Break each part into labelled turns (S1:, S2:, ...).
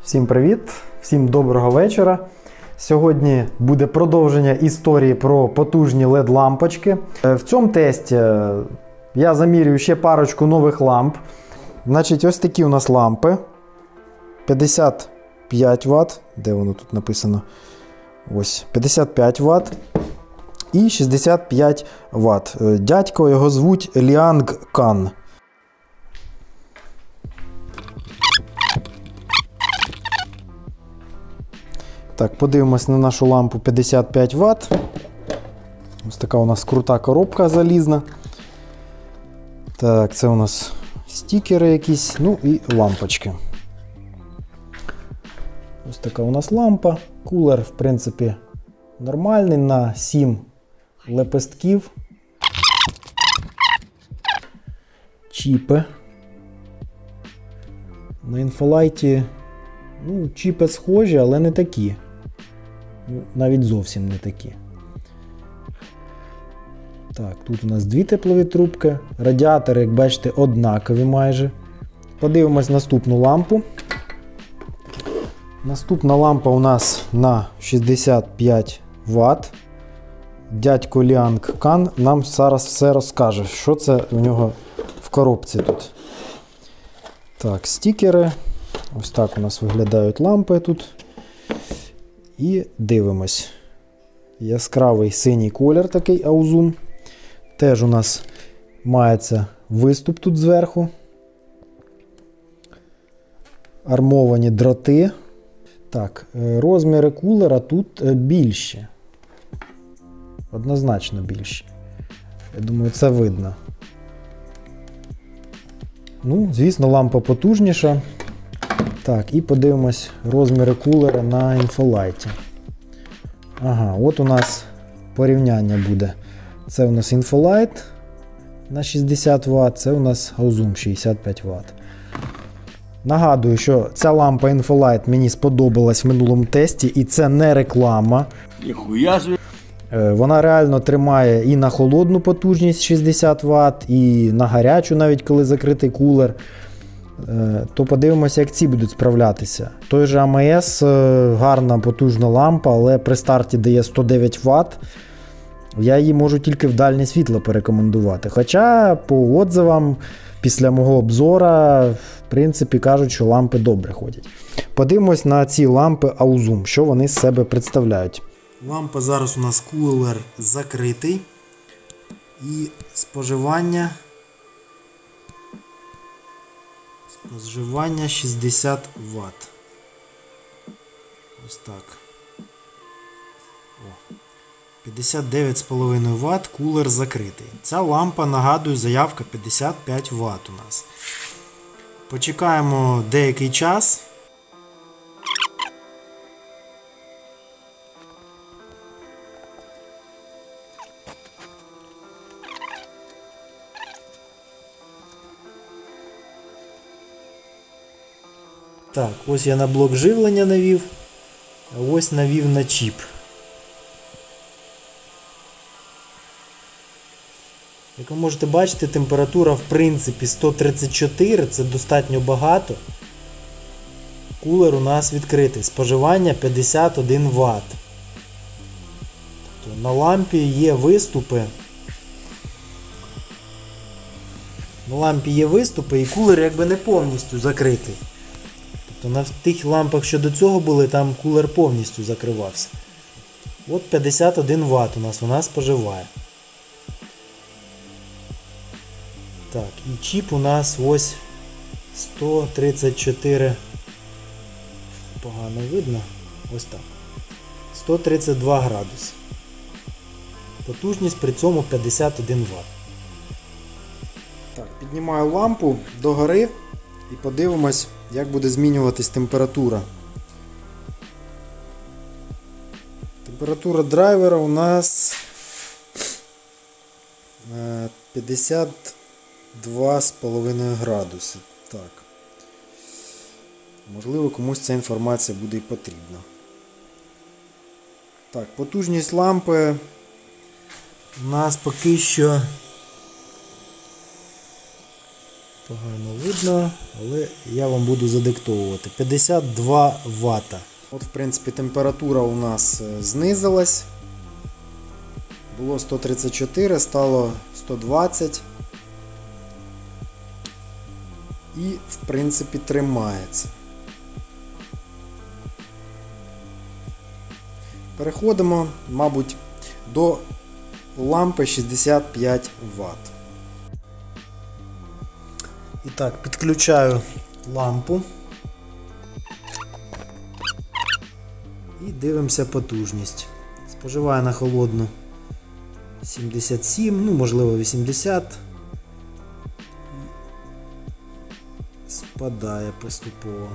S1: Всім привіт, всім доброго вечора. Сьогодні буде продовження історії про потужні LED-лампочки. В цьому тесті я замірюю ще парочку нових ламп. Значить, ось такі у нас лампи. 55 Вт. Де воно тут написано? Ось, 55 Вт. І 65 Вт. Дядько його звуть Liang Kan. Так, подивимось на нашу лампу 55 Вт. Ось така у нас крута коробка залізна. Так, це у нас стікери якісь, ну і лампочки. Ось така у нас лампа. Кулер, в принципі, нормальний на 7 лепестків. Чіпи. На інфолайті, ну, чіпи схожі, але не такі. Навіть зовсім не такі. Так, тут у нас дві теплові трубки. Радіатори, як бачите, однакові майже. Подивимось наступну лампу. Наступна лампа у нас на 65 Вт. Дядько Liang Kan нам зараз все розкаже, що це у нього в коробці тут. Так, стікери. Ось так у нас виглядають лампи тут. І дивимось. Яскравий синій колір такий Auzum. Теж у нас мається виступ тут зверху. Армовані дроти. Так, розміри кулера тут більші. Однозначно більші. Я думаю, це видно. Ну, звісно, лампа потужніша. Так, і подивимось розміри кулера на інфолайті. Ага, от у нас порівняння буде. Це у нас інфолайт на 60 Вт, це у нас Auzum 65 Вт. Нагадую, що ця лампа інфолайт мені сподобалась в минулому тесті, і це не реклама. Вона реально тримає і на холодну потужність 60 Вт, і на гарячу, навіть коли закритий кулер. То подивимося, як ці будуть справлятися. Той же АМС гарна потужна лампа, але при старті дає 109 Вт. Я її можу тільки в дальнє світло порекомендувати. Хоча по отзивам після мого обзора, в принципі, кажуть, що лампи добре ходять. Подивимось на ці лампи Auzum, що вони з себе представляють. Лампа зараз у нас кулер закритий. І споживання 60 Вт. Ось так. 59,5 Вт, кулер закритий. Ця лампа, нагадую, заявка 55 Вт у нас. Почекаємо деякий час. Так, ось я на блок живлення навів, а ось навів на чіп. Як ви можете бачити, температура в принципі 134, це достатньо багато. Кулер у нас відкритий, споживання 51 Вт. Тобто на лампі є виступи. На лампі є виступи і кулер якби не повністю закритий. Тобто на тих лампах, що до цього були, там кулер повністю закривався. От 51 Вт у нас вона споживає. Так, і чіп у нас ось 134, погано видно, ось так. 132 градуси. Потужність при цьому 51 Вт. Так, піднімаю лампу догори і подивимось, як буде змінюватись температура. Температура драйвера у нас 52,5 градуси. Так. Можливо, комусь ця інформація буде і потрібна. Так, потужність лампи у нас поки що Погано видно, але я вам буду задиктовувати. 52 Вт. От, в принципі, температура у нас знизилась. Було 134, стало 120. І, в принципі, тримається. Переходимо, мабуть, до лампи 65 Вт. І так, підключаю лампу. І дивимося потужність. Споживає на холодну 77, ну можливо 80. Спадає поступово.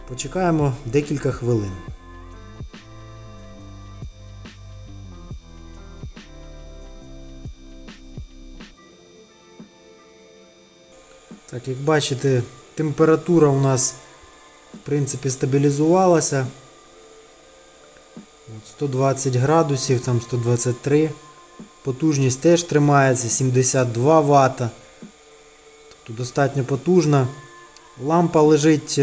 S1: Почекаємо декілька хвилин. Так, як бачите, температура у нас в принципі стабілізувалася. 120 градусів, там 123. Потужність теж тримається, 72 Вт. Тобто достатньо потужна. Лампа лежить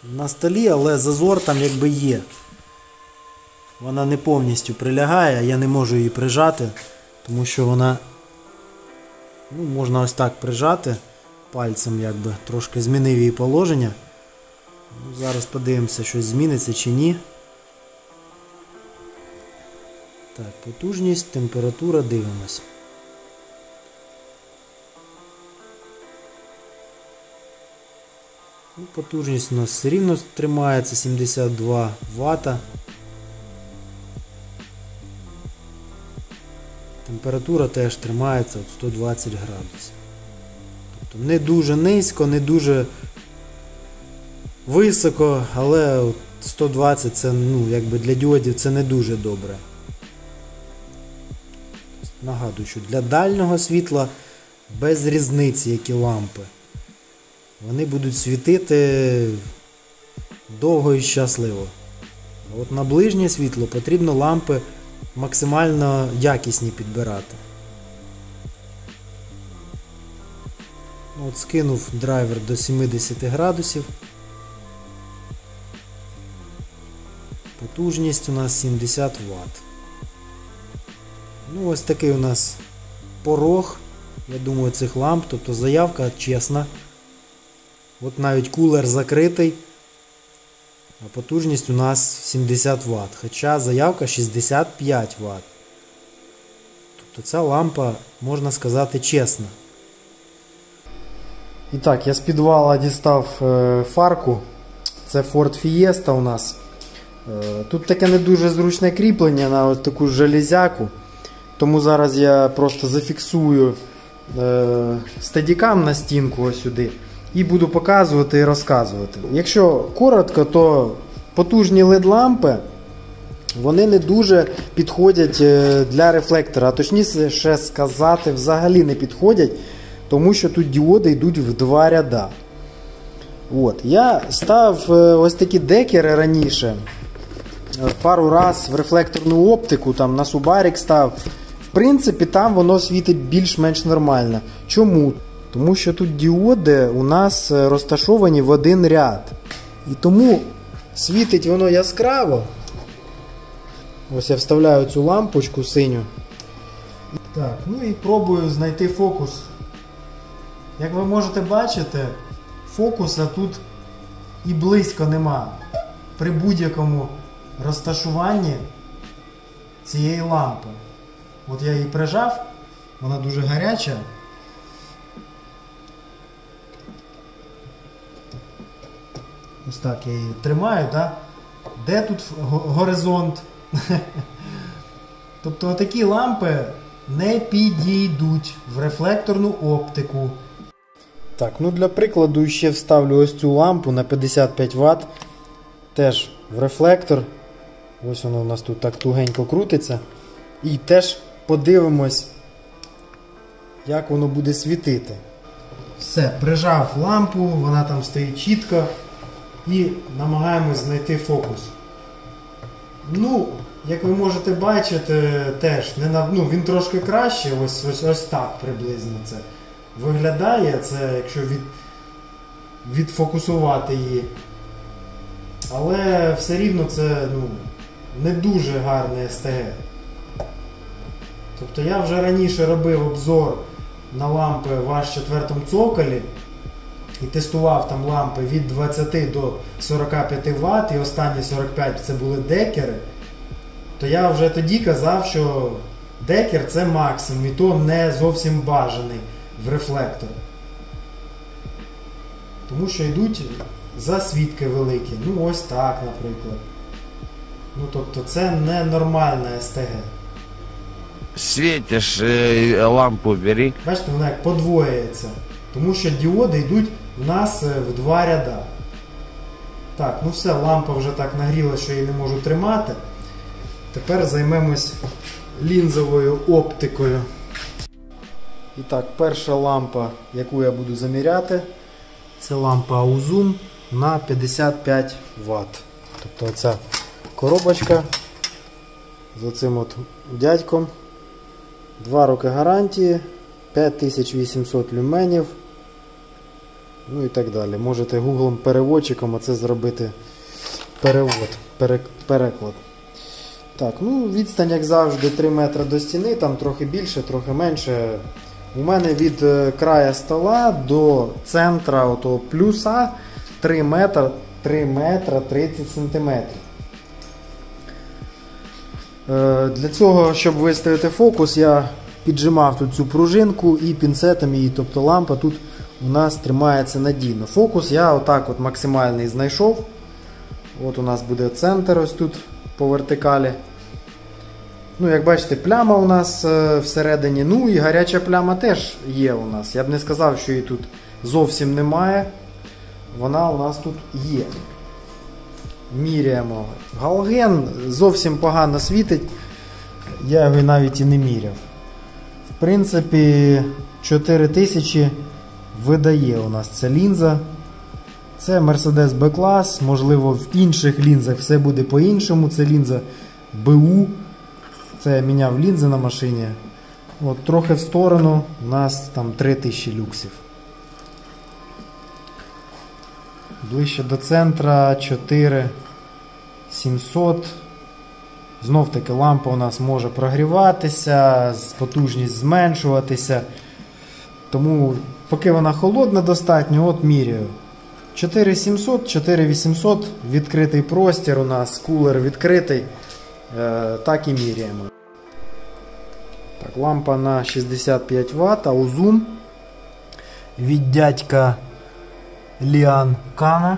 S1: на столі, але зазор там якби є. Вона не повністю прилягає, я не можу її прижати, тому що вона, ну, можна ось так прижати пальцем, якби трошки змінив її положення. Ну, зараз подивимося, щось зміниться чи ні. Так, потужність, температура, дивимось. Ну, потужність у нас все рівно тримається, 72 Вт. Температура теж тримається от 120 градусів. Тобто не дуже низько, не дуже високо, але 120 це, ну, якби для діодів це не дуже добре. Нагадую, що для дальнього світла без різниці, які лампи. Вони будуть світити довго і щасливо. А от на ближнє світло потрібно лампи максимально якісні підбирати. От скинув драйвер до 70 градусів. Потужність у нас 70 Вт. Ну, ось такий у нас порог, я думаю, цих ламп, тобто заявка чесна. От навіть кулер закритий, а потужність у нас 70 Вт, хоча заявка 65 Вт. Тобто ця лампа, можна сказати, чесна. І так, я з підвала дістав фарку, це Ford Fiesta у нас. Тут таке не дуже зручне кріплення на ось таку железяку. Тому зараз я просто зафіксую стедікам на стінку ось сюди і буду показувати і розказувати. Якщо коротко, то потужні LED-лампи, вони не дуже підходять для рефлектора, а точніше ще сказати, взагалі не підходять, тому що тут діоди йдуть в два ряда. От. Я ставив ось такі декери раніше, пару раз в рефлекторну оптику, там на Subarik став. В принципі, там воно світить більш-менш нормально. Чому? Тому що тут діоди у нас розташовані в один ряд. І тому світить воно яскраво. Ось я вставляю цю лампочку синю. Так, ну і пробую знайти фокус. Як ви можете бачити, фокуса тут і близько нема. При будь-якому розташуванні цієї лампи. От я її прижав, вона дуже гаряча. Ось так я її тримаю, да? Де тут горизонт? Тобто отакі лампи не підійдуть в рефлекторну оптику. Так, ну для прикладу ще вставлю ось цю лампу на 55 Вт. Теж в рефлектор. Ось воно у нас тут так тугенько крутиться. І теж подивимось, як воно буде світити. Все, прижав лампу, вона там стоїть чітко. І намагаємось знайти фокус. Ну, Як ви можете бачити, теж він трошки краще, ось так приблизно це виглядає. Це якщо відфокусувати її. Але все рівно це не дуже гарне СТГ. Тобто я вже раніше робив обзор на лампи в H4 цоколі і тестував там лампи від 20 до 45 Вт, і останні 45 це були декери, то я вже тоді казав, що декер це максимум, і то не зовсім бажаний в рефлектор. Тому що йдуть засвідки великі, ось так, наприклад. Тобто це не нормальна СТГ.
S2: Світиш, лампу бери.
S1: Бачите, вона як подвоюється. Тому що діоди йдуть у нас в 2 ряда. Так, все, лампа вже так нагріла, що її не можу тримати. Тепер займемось лінзовою оптикою. І так, перша лампа, яку я буду заміряти, це лампа Auzum на 55 Вт. Тобто оця коробочка з оцим от дядьком. 2 роки гарантії, 5800 люменів, і так далі. Можете гуглом-переводчиком оце зробити переклад. Так, відстань, як завжди, 3 метри до стіни, там трохи більше, трохи менше. У мене від краю стола до центра отого плюса 3 метра 30 сантиметрів. Для цього, щоб виставити фокус, я піджимав тут цю пружинку і пінцетом її, тобто лампа тут у нас тримається надійно. Фокус я отак от максимальний знайшов. От у нас буде центр ось тут по вертикалі. Як бачите, пляма у нас всередині, і гаряча пляма теж є у нас. Я б не сказав, що її тут зовсім немає. Вона у нас тут є. Міряємо. Галген зовсім погано світить, я його навіть і не міряв. В принципі, 4000 видає у нас ця лінза. Це Mercedes B-клас, можливо в інших лінзах все буде по-іншому. Це лінза БУ, це я міняв лінзи на машині. От трохи в сторону у нас там 3000 люксів. Ближче до центра 4700. Знов таки лампа у нас може прогріватися, потужність зменшуватися. Тому поки вона холодна достатньо, от міряю. 4700, 4800, відкритий простір у нас, кулер відкритий. Так і міряємо. Так, лампа на 65 Вт, Auzum від дядька Lian Kana,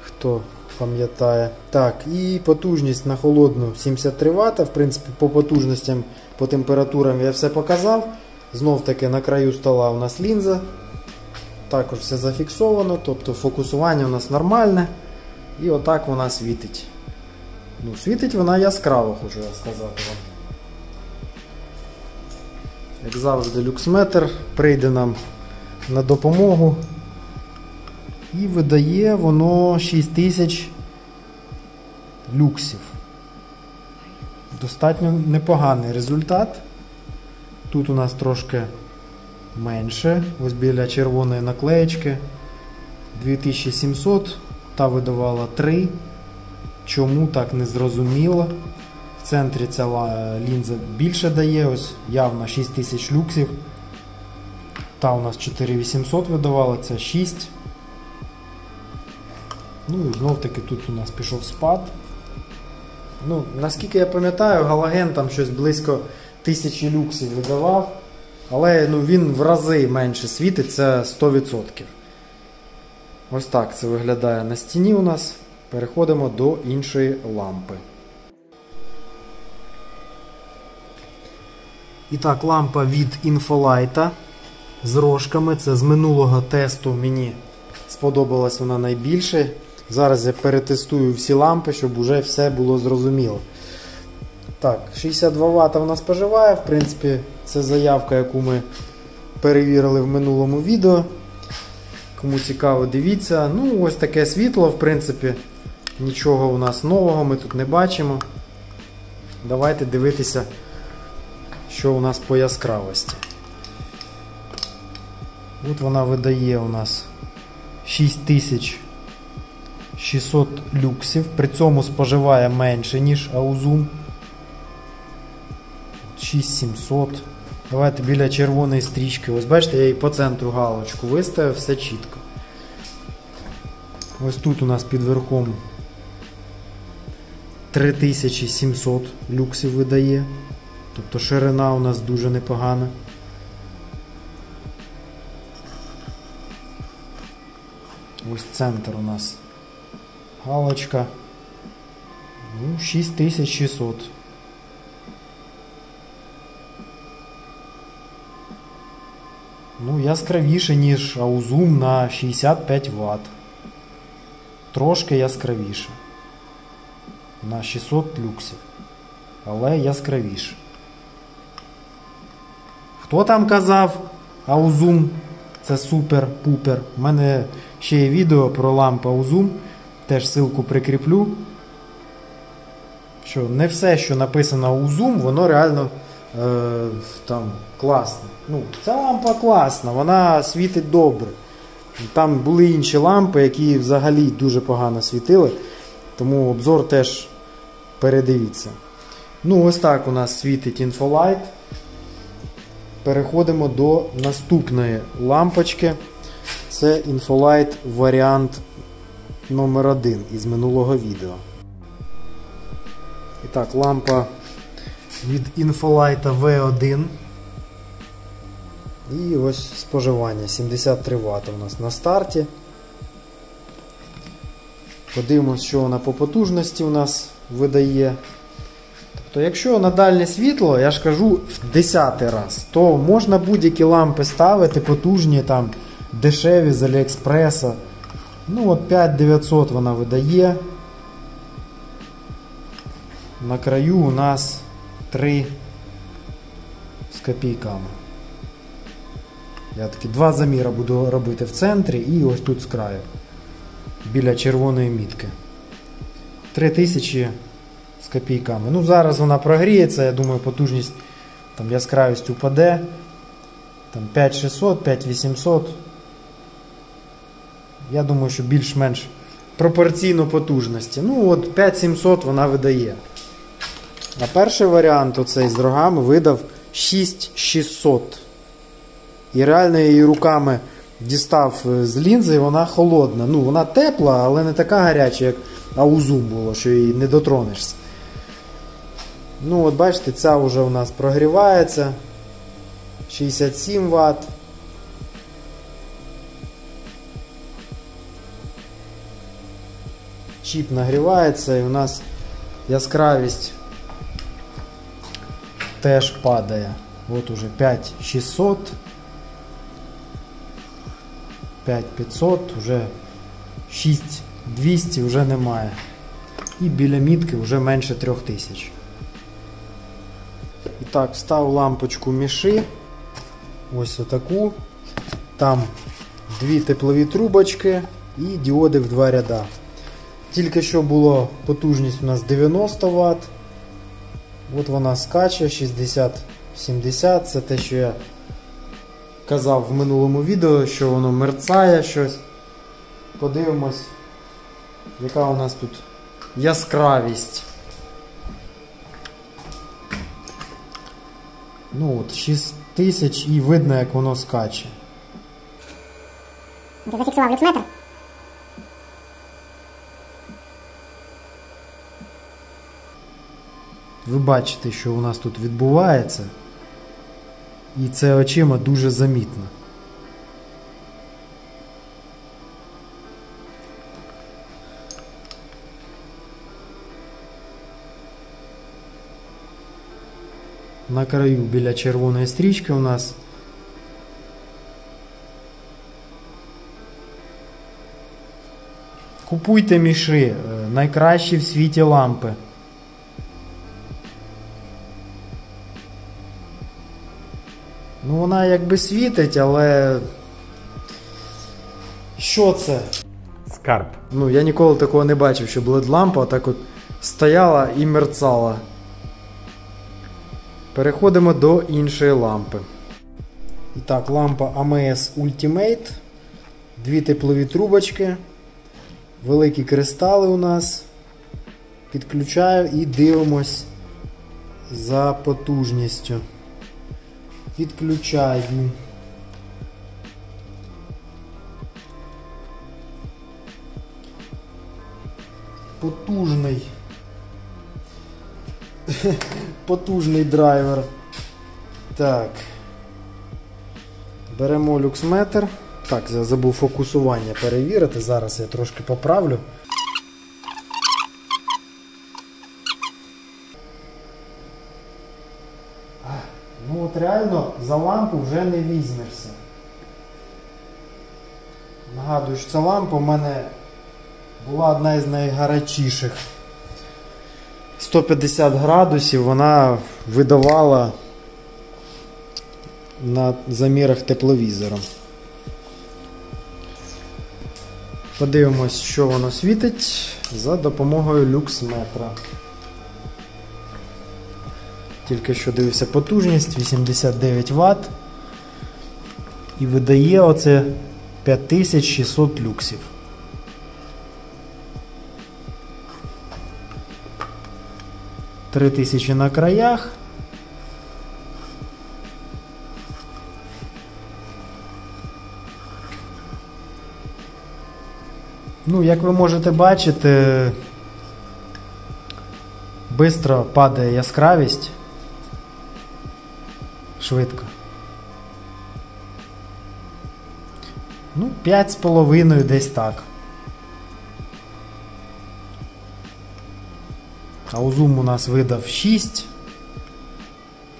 S1: хто пам'ятає. Так, і потужність на холодну 73 Вт. В принципі, по потужностям, по температурам я все показав. Знов таки на краю стола у нас лінза. Також все зафіксовано, тобто фокусування у нас нормальне. І отак вона світить. Світить вона яскраво, хочу я сказати вам. Як завжди, люксметр прийде нам на допомогу. І видає воно 6000 люксів. Достатньо непоганий результат. Тут у нас трошки менше. Ось біля червоної наклеєчки 2700, та видавала 3. Чому так, не зрозуміло. В центрі ця лінза більше дає, ось явно 6000 люксів. Та у нас 4800 видавала, це 6. І знов таки тут у нас пішов спад. Наскільки я пам'ятаю, галоген там щось близько 1000 люксів видавав. Але він в рази менше світить, це 100%. Ось так це виглядає на стіні у нас. Переходимо до іншої лампи. І так, лампа від Infolight з рожками. Це з минулого тесту мені сподобалась вона найбільше. Зараз я перетестую всі лампи, щоб вже все було зрозуміло. Так, 62 Вт вона споживає. В принципі, це заявка, яку ми перевірили в минулому відео. Кому цікаво, дивіться. Ось таке світло, в принципі, нічого у нас нового ми тут не бачимо. давайте дивитися, що у нас по яскравості. От вона видає у нас 6600 люксів, при цьому споживає менше, ніж Auzum. 6700. Давайте біля червоної стрічки. Ось бачите, я її по центру галочку виставив, все чітко. Ось тут у нас під верхом 3700 люксів видає. Тобто ширина у нас дуже непогана. Ось центр у нас галочка. 6600. Яскравіше, ніж Auzum на 65 Вт. Трошки яскравіше. На 600 люксів. Але яскравіше. Хто там казав, Auzum це супер-пупер. У мене ще є відео про лампи Auzum. Теж ссылку прикріплю. Що не все, що написано Auzum, воно реально там класно. Ця лампа класна, вона світить добре. Там були інші лампи, які взагалі дуже погано світили. Тому обзор теж передивіться. Ось так у нас світить Infolight. Переходимо до наступної лампочки. Це Infolight варіант номер 1 із минулого відео. І так, лампа від Infolight V1. І ось споживання 73 Вт у нас на старті. Подивимось, що вона по потужності у нас видає. Тобто, якщо на дальнє світло, я ж кажу, в 10-й раз, то можна будь-які лампи ставити, потужні, там, дешеві з Аліекспреса. 5900 вона видає. На краю у нас 3 з копійками. Я таки 2 заміри буду робити в центрі і ось тут з краю. Біля червоної мітки. 3000 з копійками. Зараз вона прогріється, я думаю, потужність, там яскравість упаде. Там 5600, 5800. Я думаю, що більш-менш пропорційно потужності. 5700 вона видає. А перший варіант оцей з рогами видав 6600. І реально я її руками дістав з лінзи, і вона холодна. Вона тепла, але не така гаряча, як Auzum було, що її не дотронешся. От бачите, ця вже у нас прогрівається. 67 Вт. Чіп нагрівається і у нас яскравість теж падає. От уже 5600. 5500, вже 6200 вже немає. І біля мітки вже менше 3000. І так, встав лампочку Міші. Ось отаку. Там 2 теплові трубочки і діоди в 2 ряда. Тільки що була потужність у нас 90 Вт. От вона скаче 60-70. Це те, що я казав в минулому відео, що воно мерцає щось. Подивимось, яка у нас тут яскравість. 6000 і видно, як воно скаче.
S3: Ти зафіксував люксметр?
S1: Ви бачите, що у нас тут відбувається. І це очима дуже замітно. На краю біля червоної стрічки у нас купуйте Міші, найкращі в світі лампи. Вона якби світить, але що це?
S2: Скарб.
S1: Я ніколи такого не бачив, щоб LED-лампа так от стояла і мерцала. Переходимо до іншої лампи. І так, лампа AMS Ultimate. Дві теплові трубочки. Великі кристали у нас. Підключаю і дивимось за потужністю. Підключаю. Потужний. Потужний драйвер. Так. Беремо люксметр. Так, я забув фокусування перевірити. Зараз я трошки поправлю. Ну от реально за лампу вже не візьмешся. Нагадую, що ця лампа в мене була одна із найгарячіших. 150 градусів вона видавала на замірах тепловізора. Подивимось, що воно світить за допомогою люксметра. Тільки що дивився потужність, 89 Вт. І видає оце 5600 люксів. – 3000 на краях. Ну, як ви можете бачити, швидко падає яскравість. Швидко. Ну, 5,5 десь так. Аузум у нас видав 6.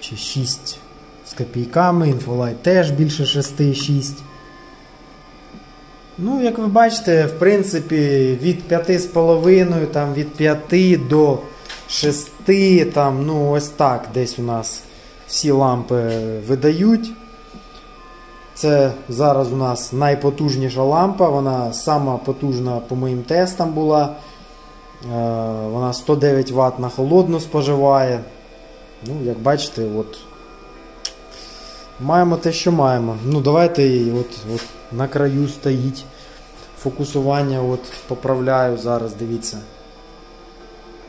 S1: Чи 6 з копійками. Інфолайт теж більше 6,6. Ну, як ви бачите, в принципі, від 5,5, там, від 5 до 6, там, ну, ось так десь у нас всі лампи видають. Це зараз у нас найпотужніша лампа, вона сама потужна по моїм тестам була. Вона 109 Вт на холодну споживає. Ну, як бачите, от маємо те, що маємо. Ну, давайте от на краю стоїть. Фокусування от поправляю зараз, дивіться.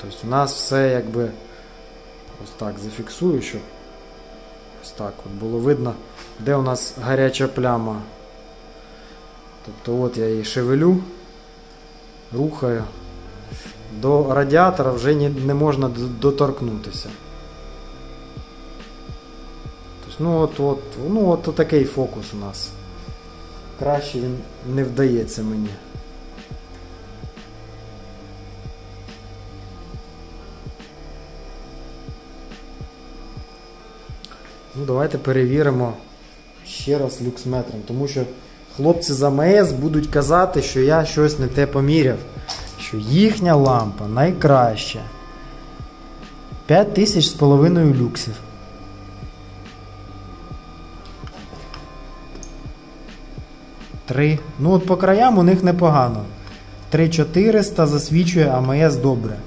S1: Тобто у нас все якби ось так зафіксую, щоб ось так от було видно, де у нас гаряча пляма. Тобто от я її шевелю, рухаю. До радіатора вже не можна доторкнутися. Тобто, от такий фокус у нас. Краще він не вдається мені. Ну, давайте перевіримо ще раз люксметром, тому що хлопці з АМС будуть казати, що я щось не те поміряв, що їхня лампа найкраща. 5500 люксів. Ну от по краям у них непогано. 3400 засвічує АМС добре.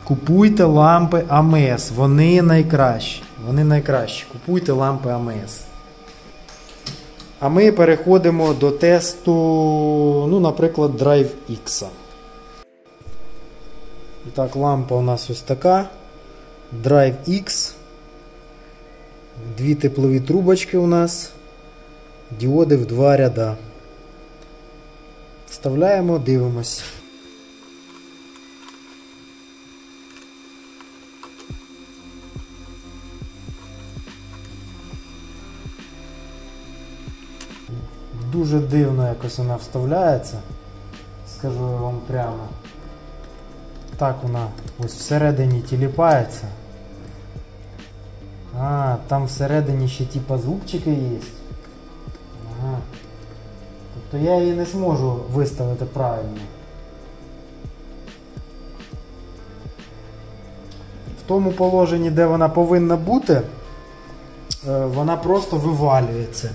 S1: Купуйте лампи АМС, вони найкращі. Вони найкращі. Купуйте лампи АМС. А ми переходимо до тесту, ну, наприклад, Drive X. І так, лампа у нас ось така. Drive X. Дві теплові трубочки у нас. Діоди в 2 ряда. Вставляємо, дивимось. Дуже дивно якось вона вставляється, скажу вам прямо. Так вона ось всередині тіліпається. А, там всередині ще типа зубчики є. Ага. Тобто я її не зможу виставити правильно. В тому положенні, де вона повинна бути, вона просто вивалюється.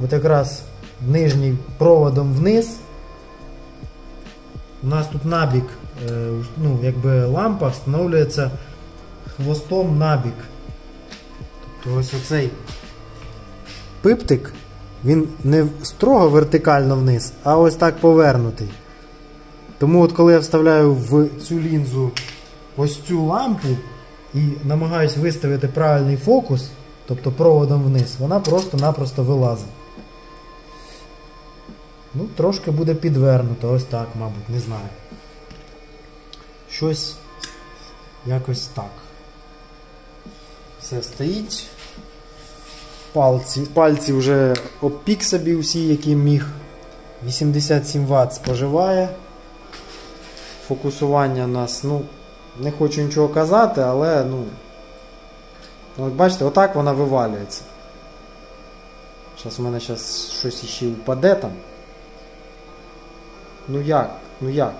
S1: От якраз нижнім проводом вниз. У нас тут набік ну, якби лампа встановлюється хвостом набік. Тобто ось оцей пиптик, він не строго вертикально вниз, а ось так повернутий. Тому от коли я вставляю в цю лінзу ось цю лампу і намагаюсь виставити правильний фокус, тобто проводом вниз, вона просто-напросто вилазить. Ну, трошки буде підвернуто, ось так, мабуть, не знаю. Щось якось так. Все стоїть. Пальці вже обпік собі усі, які міг. 87 Вт споживає. Фокусування у нас, ну, не хочу нічого казати, але, ну, от бачите, отак вона вивалюється. Зараз у мене щось ще впаде там. Ну як? Ну як?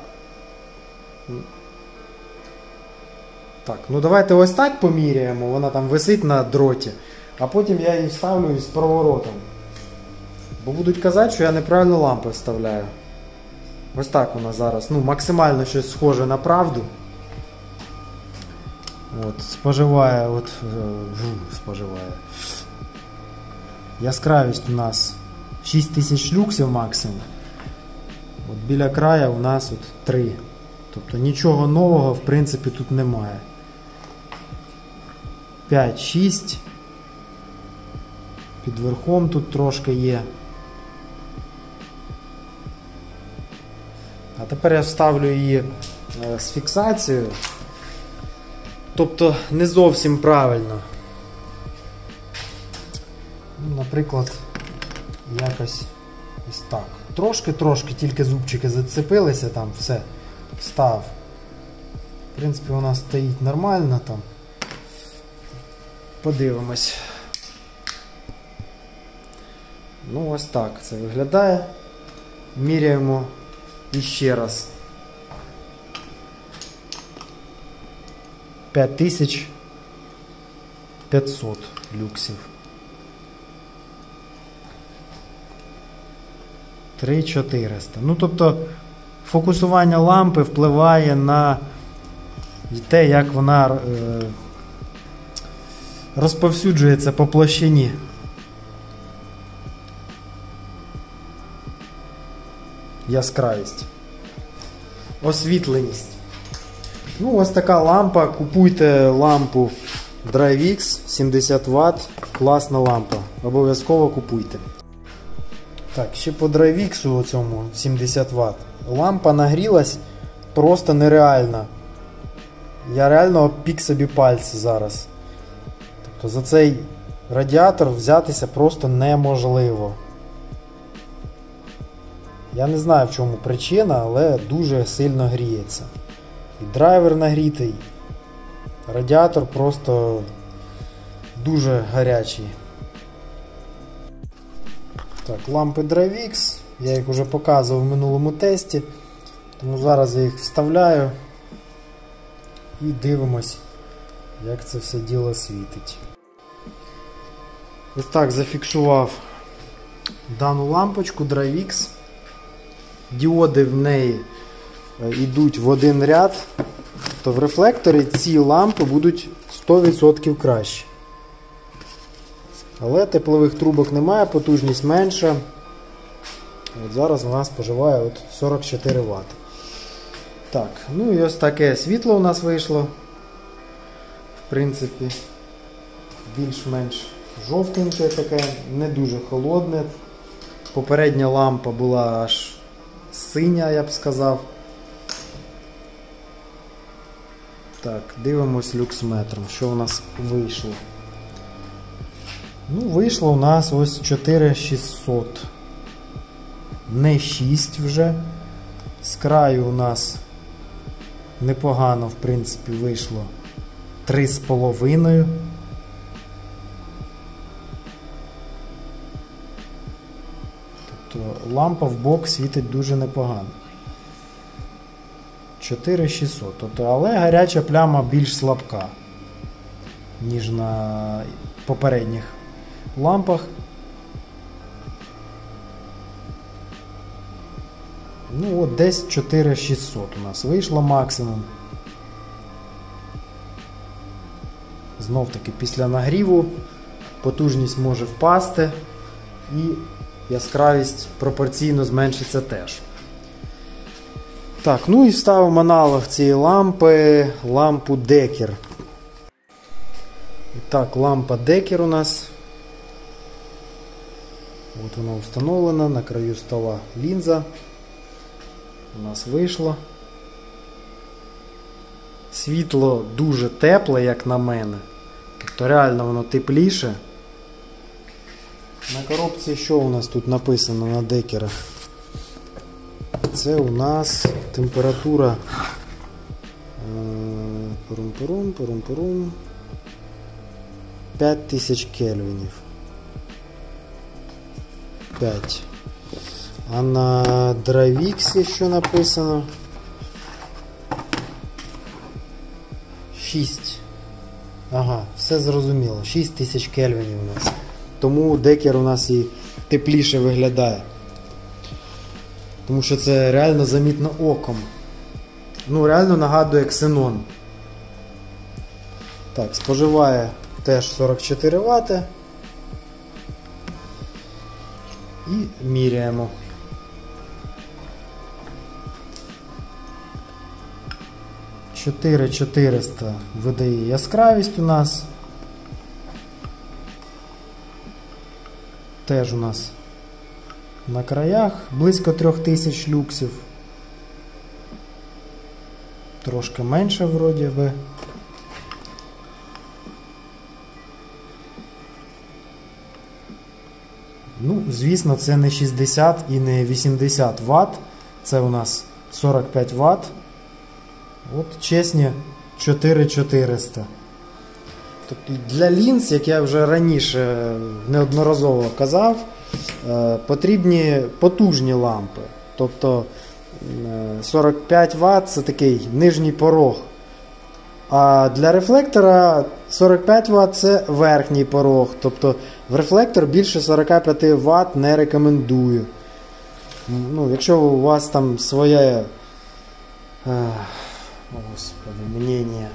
S1: Так, ну давайте ось так поміряємо, вона там висить на дроті, а потім я її вставлю із проворотом. Бо будуть казати, що я неправильно лампи вставляю. Ось так вона зараз, ну, максимально щось схоже на правду. От, споживає, споживає. Яскравість у нас 6000 люксів максимум. От біля краю у нас от 3. Тобто нічого нового в принципі тут немає. 5-6. Під верхом тут трошки є. А тепер я вставлю її з фіксацією. Тобто не зовсім правильно. Ну, наприклад, якось ось так. Трошки тільки зубчики зацепилися, там все, встав. В принципі, вона стоїть нормально там. Подивимось. Ну, ось так це виглядає. Міряємо іще раз. 5500 люксів. 3400. Ну, тобто, фокусування лампи впливає на те, як вона розповсюджується по площині. Яскравість. Освітленість. Ну, ось така лампа. Купуйте лампу DriveX 70 Вт. Класна лампа. Обов'язково купуйте. Так, ще по DriveX цьому 70 Вт. Лампа нагрілась просто нереально. Я реально обпік собі пальці зараз. Тобто за цей радіатор взятися просто неможливо. Я не знаю, в чому причина, але дуже сильно гріється. І драйвер нагрітий. Радіатор просто дуже гарячий. Так, лампи DriveX. Я їх вже показував в минулому тесті. Тому зараз я їх вставляю. І дивимось, як це все діло світить. Ось так зафіксував дану лампочку DriveX. Діоди в неї йдуть в один ряд, то в рефлекторі ці лампи будуть 100% краще. Але теплових трубок немає, потужність менша. От зараз вона споживає от 44 Вт. Так, ну і ось таке світло у нас вийшло. В принципі, більш-менш жовтеньке таке, не дуже холодне. Попередня лампа була аж синя, я б сказав. Так, дивимось люксметром, що у нас вийшло. Ну, вийшло у нас ось 4600. Не 6 вже. З краю у нас непогано, в принципі, вийшло 3,5. Тобто лампа в бок світить дуже непогано. 4600. Тобто, але гаряча пляма більш слабка, ніж на попередніх лампах. Ну от десь 4600 у нас вийшло максимум. Знов таки після нагріву потужність може впасти і яскравість пропорційно зменшиться теж. Так, ну і вставимо аналог цієї лампи, лампу Декер. І так, лампа Декер у нас. От вона встановлена, на краю стола лінза. У нас вийшло. Світло дуже тепле, як на мене. Тобто реально воно тепліше. На коробці що у нас тут написано на Декера? Це у нас температура пурум-пурум 5000 кельвінів. 5. А на Dravix що написано? 6. Ага, все зрозуміло. 6000 кельвінів у нас. Тому Декер у нас і тепліше виглядає. Тому що це реально замітно оком. Ну, реально нагадує ксенон. Так, споживає теж 44 Вт. І міряємо. 4400 видає яскравість у нас. Теж у нас на краях близько 3000 люксів. Трошки менше вроді би. Ну, звісно, це не 60 і не 80 Вт. Це у нас 45 Вт. От чесні 4400. Тобто для лінз, як я вже раніше неодноразово казав, потрібні потужні лампи. Тобто 45 Вт це такий нижній порог. А для рефлектора 45 Вт це верхній порог. Тобто в рефлектор більше 45 Вт не рекомендую. Ну, якщо у вас там своє мнення.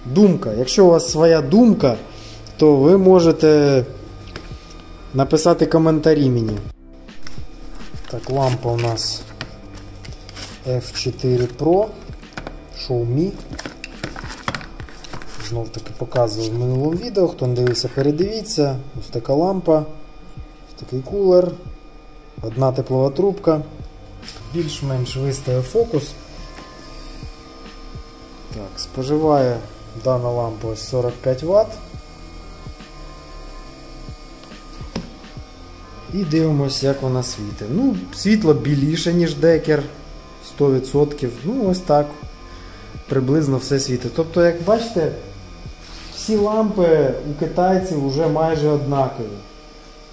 S1: Думка. Якщо у вас своя думка, то ви можете написати коментарі мені. Так, лампа у нас F4 Pro Xiaomi. Знов таки показував в минулому відео. Хто не дивився, передивіться. Ось така лампа, ось такий кулер, одна теплова трубка. Більш-менш виставив фокус. Так, споживає дана лампа 45 Вт. І дивимося, як вона світить. Ну, світло біліше, ніж Декер. 100%. Ну, ось так. Приблизно все світить. Тобто, як бачите, всі лампи у китайців вже майже однакові.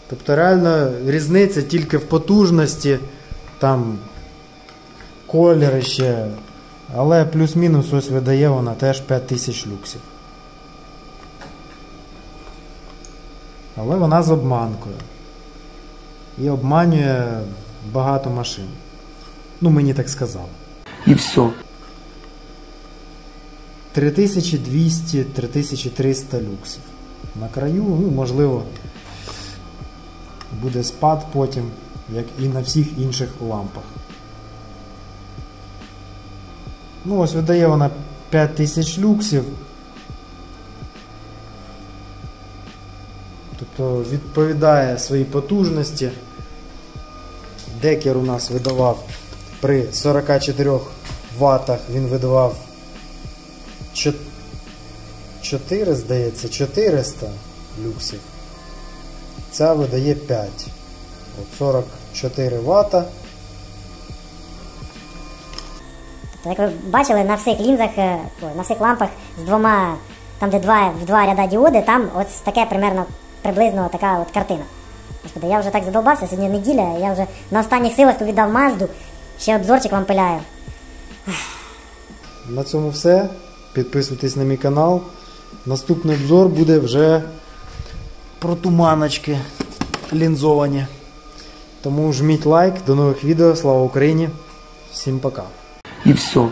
S1: Тобто, реально різниця тільки в потужності, там, кольори ще. Але плюс-мінус ось видає вона теж 5000 люксів. Але вона з обманкою. І обманює багато машин. Ну, мені так сказали.
S3: І все.
S1: 3200-3300 люксів. На краю, ну, можливо, буде спад потім, як і на всіх інших лампах. Ну, ось видає вона 5000 люксів. Тобто відповідає своїй потужності. Декер у нас видавав при 44 Вт, він видавав 4, здається, 400 люксів. Ця видає 5. От 44 Вт.
S4: Як ви бачили, на всіх лінзах, на всіх лампах з двома, там де в два ряда діоди, там ось таке приблизно така от картина. Господи, я вже так задовбався, сьогодні неділя, я вже на останніх силах тут віддав Мазду, ще обзорчик вам пиляю.
S1: На цьому все. Підписуйтесь на мій канал. Наступний обзор буде вже про туманочки лінзовані. Тому жміть лайк, до нових відео, слава Україні, всім пока.
S3: И все.